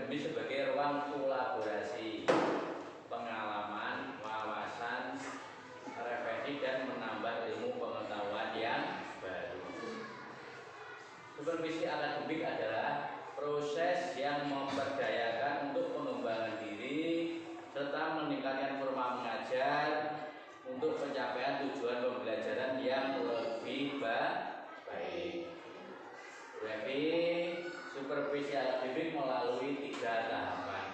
akademi sebagai ruang kolaborasi, pengalaman, wawasan, refleksi dan menambah ilmu pengetahuan yang baru. Supervisi akademik adalah proses yang memberdayakan untuk pengembangan diri serta meningkatkan forma mengajar untuk pencapaian tujuan pembelajaran yang lebih baik. Jadi supervisi akademik melalui 3 tahapan.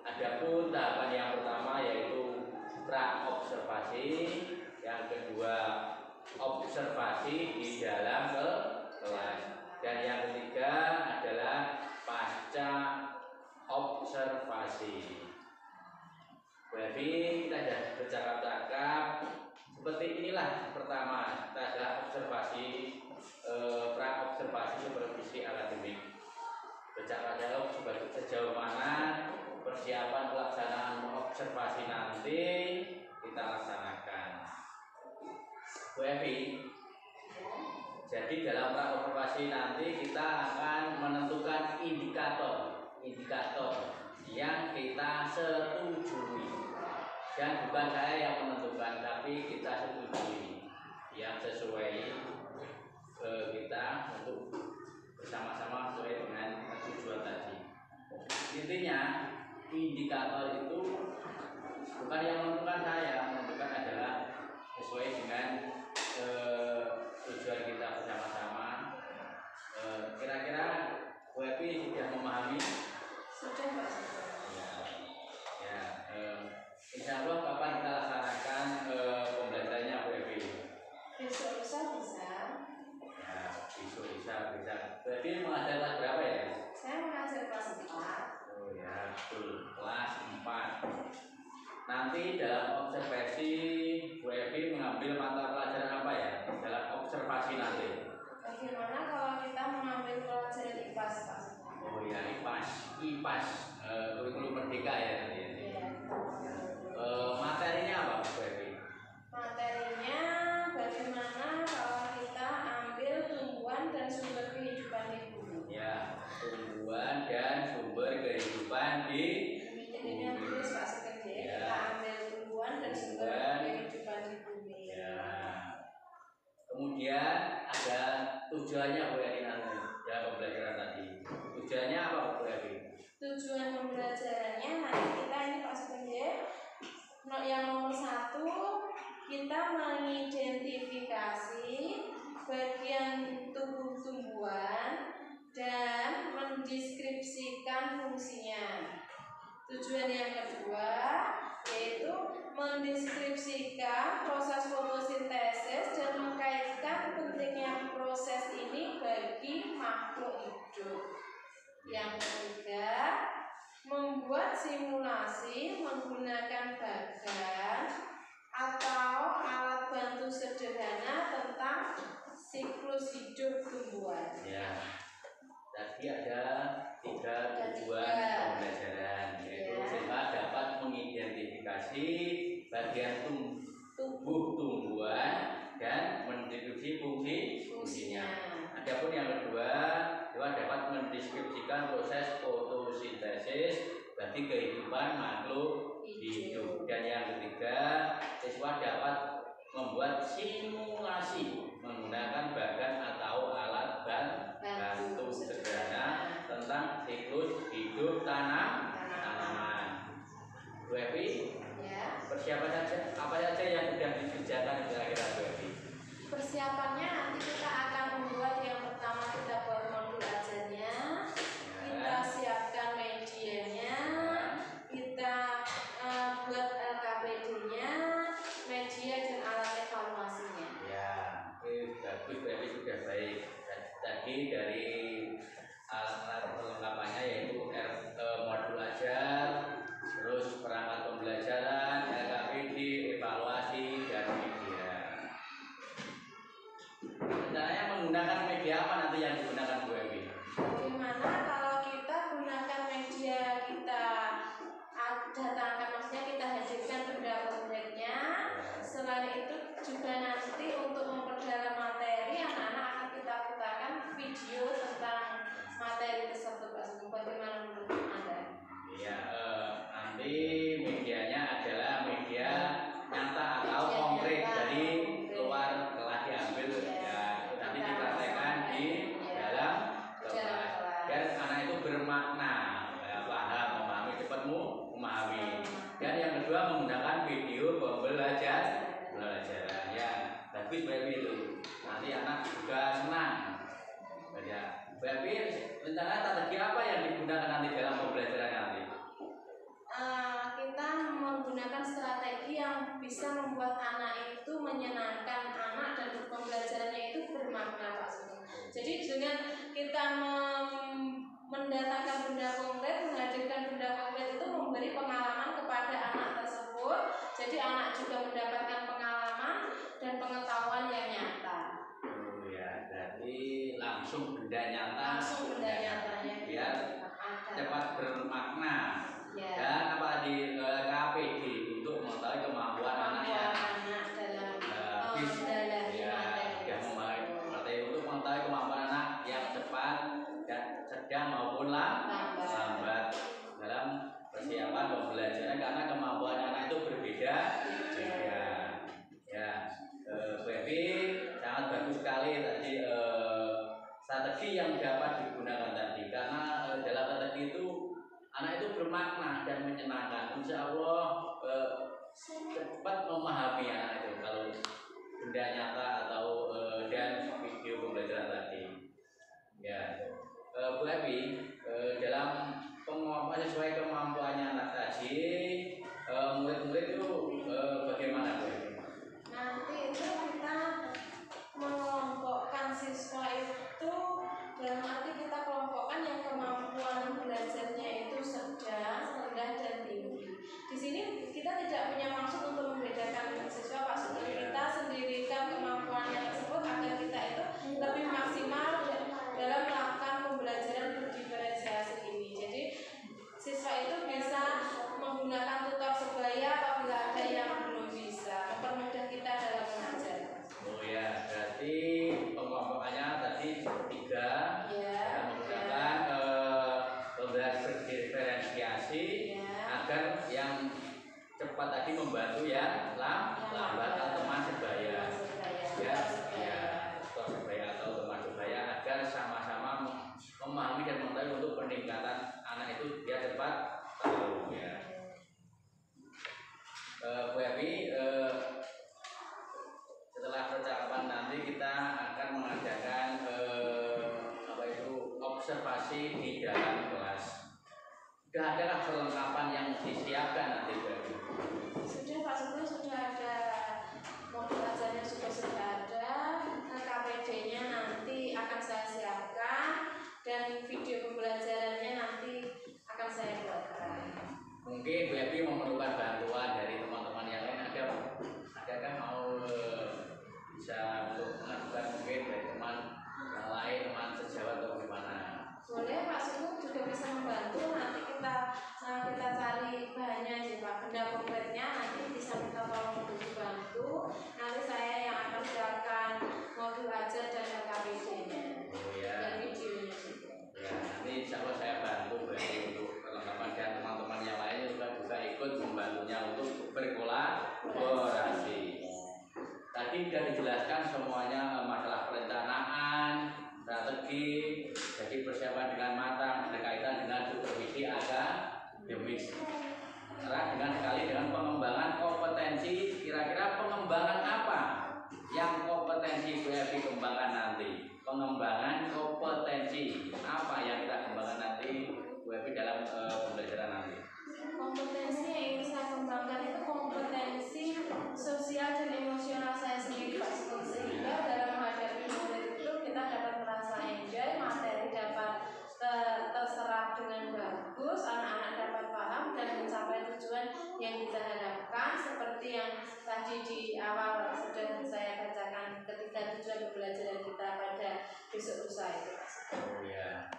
Adapun tahapan yang pertama yaitu pra-observasi, yang kedua observasi di dalam kelas, dan yang ketiga adalah pasca observasi. Jadi kita sudah bercakap-cakap seperti inilah. Pertama, kita adalah observasi, pra-observasi supervisi akademik. Bercakap-cakap sebagai sejauh mana persiapan pelaksanaan observasi nanti kita laksanakan. Bu Evi, jadi dalam pra-observasi nanti kita akan menentukan indikator yang kita setujui, dan bukan saya yang menentukan, tapi kita setujui yang sesuai kita untuk bersama-sama sesuai dengan tujuan tadi. Intinya indikator itu bukan yang menentukan saya, menentukan adalah sesuai dengan tujuan kita bersama-sama. Kira-kira Bu Evi sudah memahami? Sudah, Pak. Insya Allah kapan kita laksanakan pembelajarannya Bu Evi? Besok bisa. Ya, besok bisa. Berarti mengajar kelas berapa ya? Saya mengajar kelas 4. Oh ya, betul, kelas 4. Nanti dalam observasi Bu Evi mengambil mata pelajaran apa ya dalam observasi nanti? Bagaimana kalau kita mengambil pelajaran IPAS, Pak? Oh ya, IPAS, kurikulum merdeka ya nanti. Iya. Materinya apa Bu Evi? Materinya bagaimana kalau kita ambil tumbuhan dan sumber kehidupan di bumi. Ya, tumbuhan dan sumber kehidupan di Ini yang tulis Pak Sekjen. Ya. Kita ambil tumbuhan dan sumber kehidupan di bumi. Ya. Kemudian ada tujuannya Bu Evi nanti dalam pembelajaran tadi. Tujuannya apa Bu Evi? Tujuan pembelajarannya nanti kita ini Pak Sekjen. Yang nomor 1, kita mengidentifikasi bagian tubuh tumbuhan dan mendeskripsikan fungsinya. Tujuan yang kedua yaitu mendeskripsikan proses fotosintesis dan mengkaitkan pentingnya proses ini bagi makhluk hidup. Yang ketiga, membuat simulasi menggunakan bagan atau alat bantu sederhana tentang siklus hidup tumbuhan. Ya, tadi ada 3 tujuan pembelajaran, yaitu sehingga dapat mengidentifikasi bagian tubuh tumbuhan dan mendeskripsi fungsinya. Adapun yang kedua, dapat mendeskripsikan proses fotosintesis bagi kehidupan makhluk hidup. Dan yang ketiga, siswa dapat membuat simulasi menggunakan bagan atau alat bantu sederhana tentang siklus hidup tanaman. Bu Evi, Ya. persiapan apa saja yang sudah dikerjakan kira-kira Bu Evi? Persiapannya nanti kita akan membuat yang pertama kita buat modul ajarnya, kita siapkan medianya, kita buat LKPD-nya, media dan alat evaluasinya. Ya, bagus, berarti sudah baik. Tadi dari alat perlengkapannya yaitu modul ajar, terus perangkat pembelajaran, LKPD, evaluasi, dan media. bermakna, ya, paham, memahami, cepat memahami. Dan yang kedua menggunakan video pembelajaran, ya, bagus baby itu. Nanti anak juga senang. Ya, baby rencana strategi apa yang digunakan nanti dalam pembelajaran nanti? Kita menggunakan strategi yang bisa membuat anak itu menyenangkan anak dan pembelajarannya itu bermakna, Pak Sugeng. Jadi dengan kita mendatangkan benda konkret, menghadirkan benda konkret itu memberi pengalaman kepada anak tersebut. Jadi anak juga mendapatkan pengalaman dan pengetahuan yang nyata. Oh ya, berarti langsung benda nyata. Langsung benda nyatanya biar cepat bermakna. Ya. Dan apa di KPD untuk mengetahui kemampuan anaknya dalam materi untuk mengetahui kemampuan anak yang cepat dan sedang maupun lambat dalam persiapan pembelajaran, karena kemampuan anak itu berbeda. Ya, Baby sangat bagus sekali tadi strategi yang dapat digunakan tadi, karena dalam strategi itu anak itu bermakna dan menyenangkan. Insya Allah cepat memahami anak itu kalau benda nyata atau dan video pembelajaran tadi. Ya, Bu Evi, dalam penguapan sesuai kemampuannya anak tadi, murid-murid itu bagaimana, Bu Evi? Nanti itu kita mengelompokkan siswa itu dalam arti kita kelompokkan yang kemampuan belajarnya itu sedang, rendah dan tinggi. Di sini kita tidak punya maksud untuk membedakan siswa, Pak Sugeng. Kita sendirikan kemampuannya tersebut agar kita itu lebih maksimal dalam melakukan pembelajaran berdiferensiasi ini. Jadi siswa itu bisa menggunakan tutor sebaya apabila ada yang belum bisa, mempermudah kita dalam mengajar. Oh ya, berarti pengelompokannya tadi 3, ya, menggunakan pembelajaran berdiferensiasi agar yang cepat tadi membantu yang lambat atau teman sebaya. Tutor sebaya atau teman sebaya agar sama-sama memahami dan mengetahui untuk peningkatan anak itu biar cepat tahu, ya. Bu Evi, setelah percakapan nanti kita akan mengadakan observasi di dalam kelas. Sudah adakah perlengkapan yang disiapkan nanti, Bu Evi? Sudah, Pak Sugeng, sudah ada modul ajarnya sudah ada, KPD-nya nanti akan saya siapkan dan video pembelajarannya nanti akan saya buatkan. Mungkin Bu Evi memerlukan bantuan dari teman-teman yang lain, adakah mau bisa untuk mengajukan mungkin dari teman yang lain, teman sejawat atau gimana? Boleh, Pak Sugeng juga bisa membantu. Nanti kita cari bahannya aja, Pak. Benda konkretnya nanti bisa minta tolong untuk dibantu. Nanti saya yang akan siapkan modul ajar dan KPD-nya. Dan videonya juga. Ya, nanti insya Allah saya bantu untuk perlengkapan dan teman-teman yang lain juga ikut membantunya untuk berkolaborasi. Tadi sudah dijelaskan semuanya masalah perencanaan, strategi, jadi persiapan dengan matang berkaitan dengan supervisi akademis. Dengan sekali dengan pengembangan kompetensi, kira-kira pengembangan apa yang kompetensi Bu Evi kembangkan nanti? Pengembangan kompetensi apa yang kita kembangkan nanti Bu Evi dalam pembelajaran nanti? Kompetensi yang ingin saya kembangkan itu kompetensi sosial dan emosional saya sendiri, Pak Sugeng, sehingga dalam menghadapi murid itu kita dapat merasa enjoy, materi dapat terserap dengan bagus, anak-anak dapat paham dan mencapai tujuan yang kita harapkan, seperti yang tadi di awal sudah saya bacakan ketiga tujuan pembelajaran kita pada besok lusa itu, Pak Sugeng. Oh ya,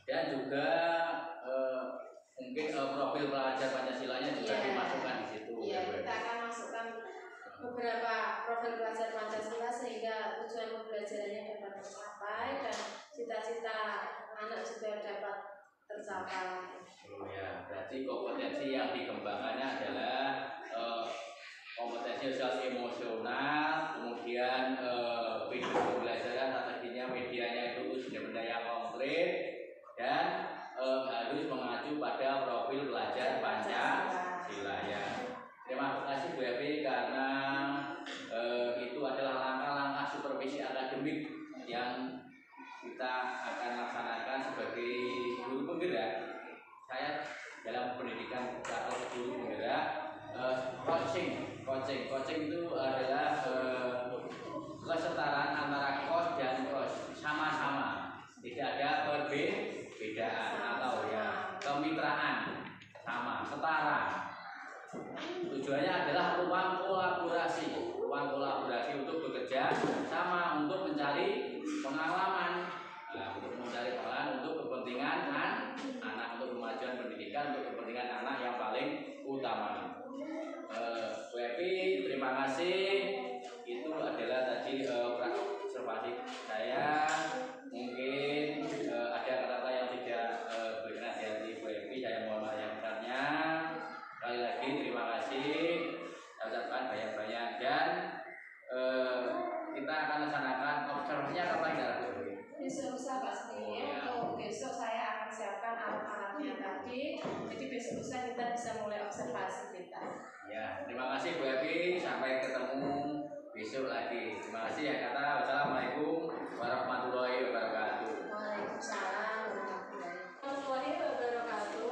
dan juga mungkin profil pelajar Pancasilanya juga dimasukkan di situ. Iya, kita akan masukkan beberapa profil pelajar Pancasila sehingga tujuan pembelajarannya dapat tercapai dan cita-cita anak juga dapat tercapai. Oh ya, berarti kompetensi yang dikembangkannya adalah kompetensi sosial emosional, kemudian video pembelajaran strateginya medianya itu benda-benda yang konkret, dan mengacu pada profil belajar Pancasila ya. Terima kasih Bu Evi karena itu adalah langkah-langkah supervisi akademik yang kita akan laksanakan sebagai guru penggerak. Saya dalam pendidikan atau guru penggerak coaching itu adalah kesetaraan antara kos dan kos, sama-sama, tidak ada perbedaan atau ya kemitraan, sama, setara. Tujuannya adalah ruang kolaborasi untuk bekerja sama, untuk mencari pengalaman, untuk kepentingan anak, untuk kemajuan pendidikan, untuk kepentingan anak yang paling utama. Bu Evi, terima kasih. Itu adalah tadi observasi saya. Mungkin ada kata-kata yang tidak berkenan di hati Bu Evi, saya mohon maaf yang besarnya. Sekali lagi terima kasih. Saya ucapkan banyak-banyak dan kita akan laksanakan observasinya kapan ya Bu Evi? Besok lusa pasti. Untuk besok saya akan siapkan alat-alatnya tadi. Jadi besok lusa kita bisa mulai observasi kita. Ya, terima kasih Bu Evi. Sampai ketemu besok lagi. Terima kasih ya kata. Wassalamualaikum warahmatullahi wabarakatuh. Waalaikumsalam warahmatullahi wabarakatuh.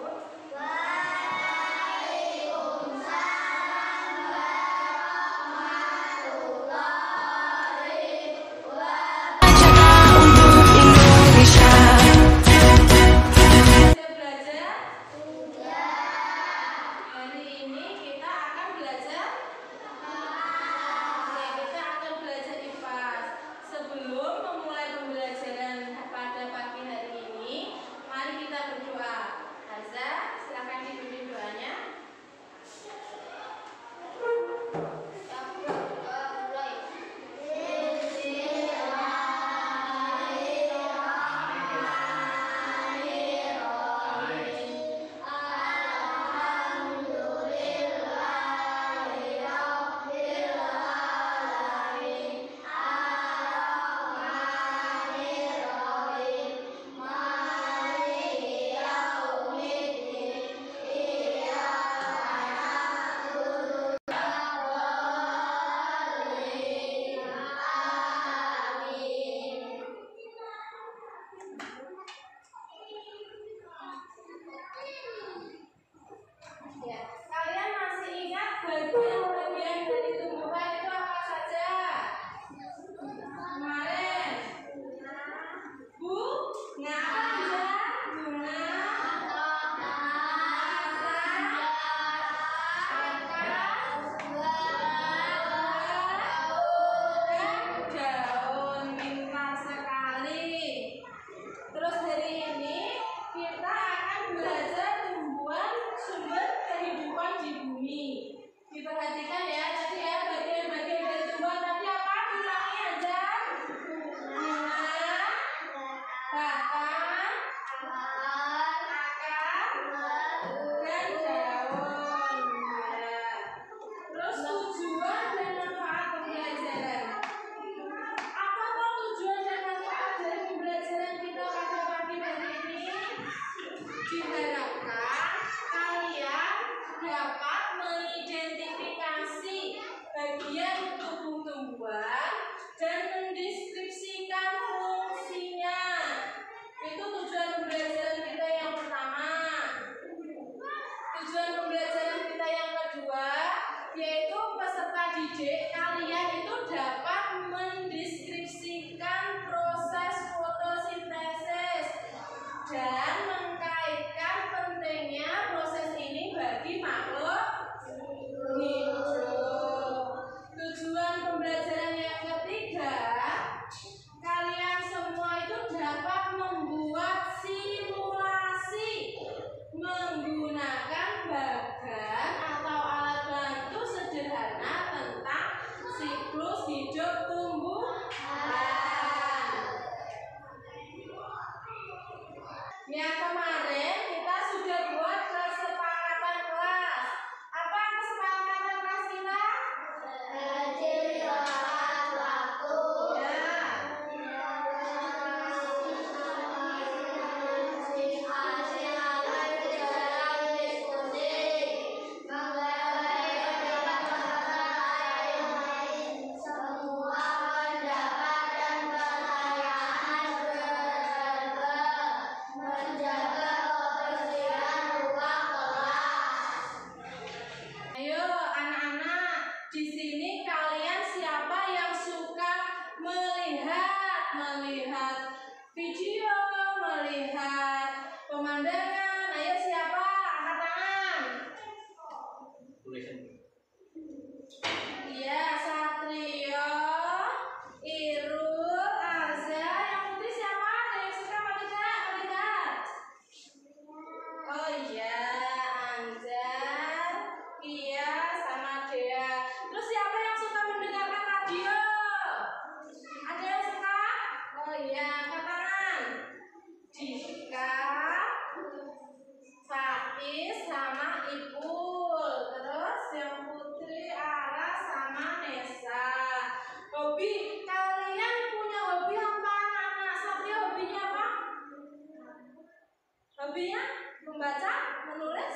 Membaca, menulis,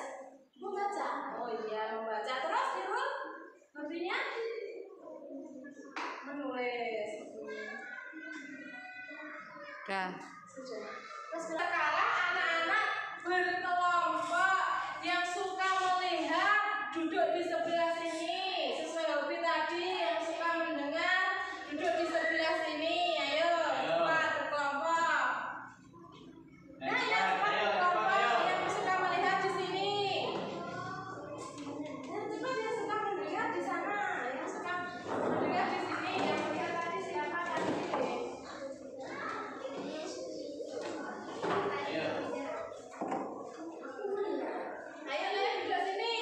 membaca. Oh iya, membaca. Terus Irul, hobinya menulis. Dah. Sudah. Terus sekarang anak-anak berkelompok yang suka melihat duduk di sebelah sini. Sesuai hobi tadi, yang suka mendengar duduk di sebelah sini. Ayo, cepat berkelompok. Nah, yang cepat berkelompok yang suka melihat di sini. Yang cepat yang suka mendengar di sana. Yang suka mendengar di sini. Yang melihat tadi siapa tadi? Ayo Le, duduk sini.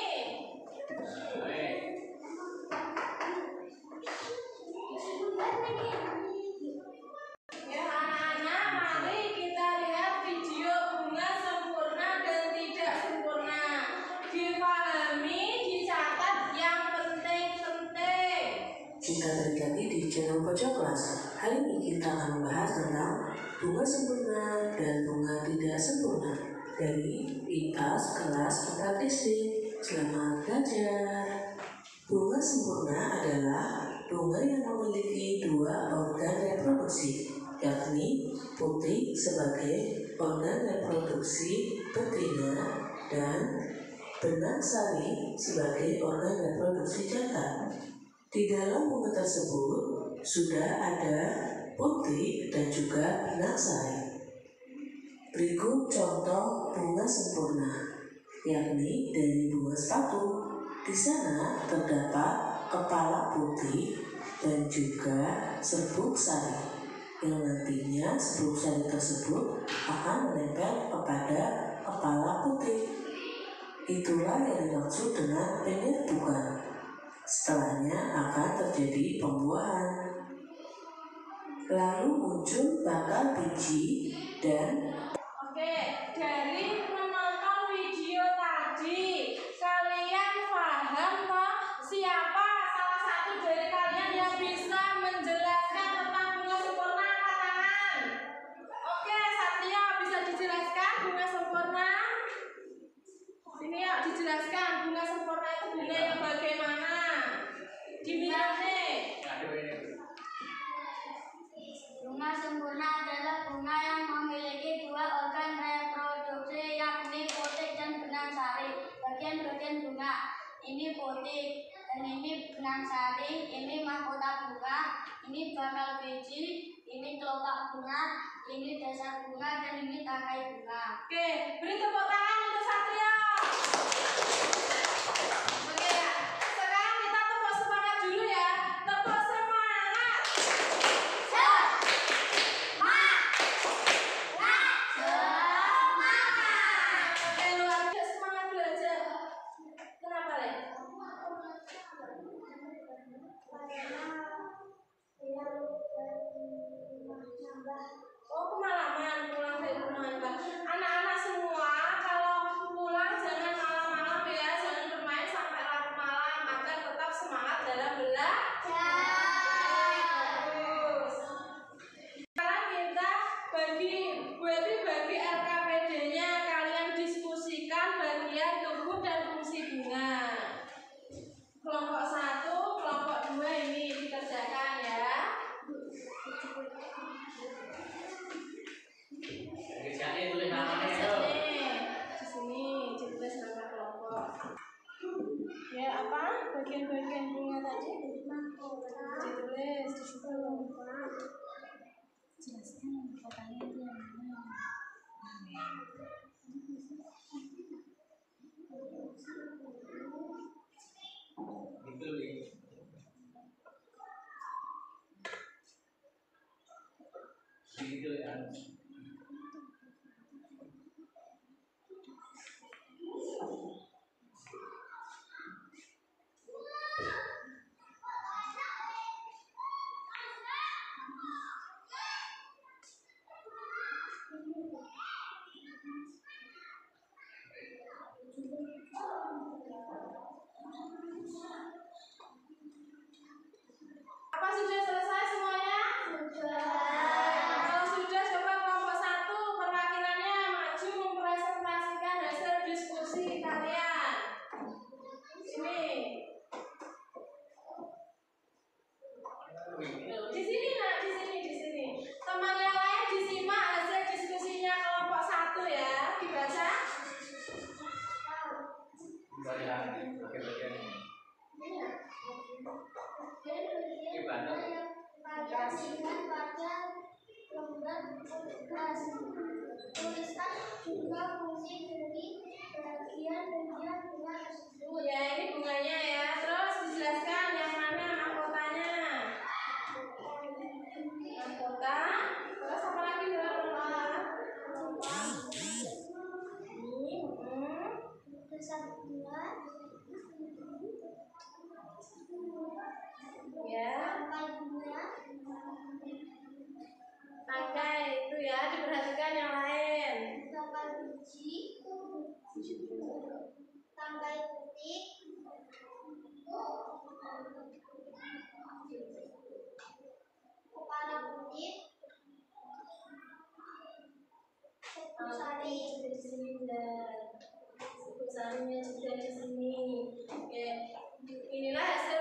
Ya anak-anak, mari kita lihat video bunga sempurna dan tidak sempurna. Dipahami, dicatat yang penting-penting. Kita balik lagi di channel Pojok Kelas. Hari ini kita akan membahas tentang bunga sempurna dan bunga tidak sempurna dari IPAS kelas 4 SD. Selamat belajar. Bunga sempurna adalah bunga yang memiliki dua organ reproduksi, yakni putih sebagai organ reproduksi betina dan benang sari sebagai organ reproduksi jantan. Di dalam bunga tersebut sudah ada putih dan juga benang sari. Berikut contoh bunga sempurna, yakni dari bunga sepatu. Di sana terdapat kepala putih dan juga serbuk sari, yang nantinya serbuk sari tersebut akan menempel kepada kepala putih. Itulah yang dimaksud dengan penyerbukan. Setelahnya akan terjadi pembuahan. Lalu muncul bakal biji dan Oke, dari menonton video tadi, kalian paham toh siapa salah satu dari kalian yang bisa menjelaskan tentang bunga sempurna? Angkat tangan. Oke, Satria bisa dijelaskan bunga sempurna? Sini yuk dijelaskan bunga sempurna itu bunga yang bagaimana? Dimiliki. Bunga sempurna adalah bunga yang memiliki dua organ reproduksi, yakni putih dan benang sari. Bagian-bagian bunga ini putih dan ini benang sari, ini mahkota bunga, ini bakal biji, ini kelopak bunga, ini dasar bunga, dan ini tangkai bunga. Oke, beri tepuk tangan untuk Satria. Oke ya, sekarang kita tepuk semangat dulu ya. Tepuk semangat. Oke, luar biasa semangat belajar. Kenapa Le? Oh, kemalaman pulang dari rumah. Anak-anak semua, kalau bagian ini bantu. Kasihkan pada lembar tugas. Tuliskan juga fungsi dari bagian-bagian bunga tersebut. Ya, ini bunganya ya. Terus dijelaskan yang mana mahkotanya. Mahkota. Terus apa lagi Mbak? Ini, Tulisan bunga. ya. Tangkai bunga. Tangkai itu ya, diperhatikan yang lain. Tangkai biji. Tangkai putih. Kepala putih. Sari. Juga di sini dan sarinya juga di sini. Oke, inilah hasil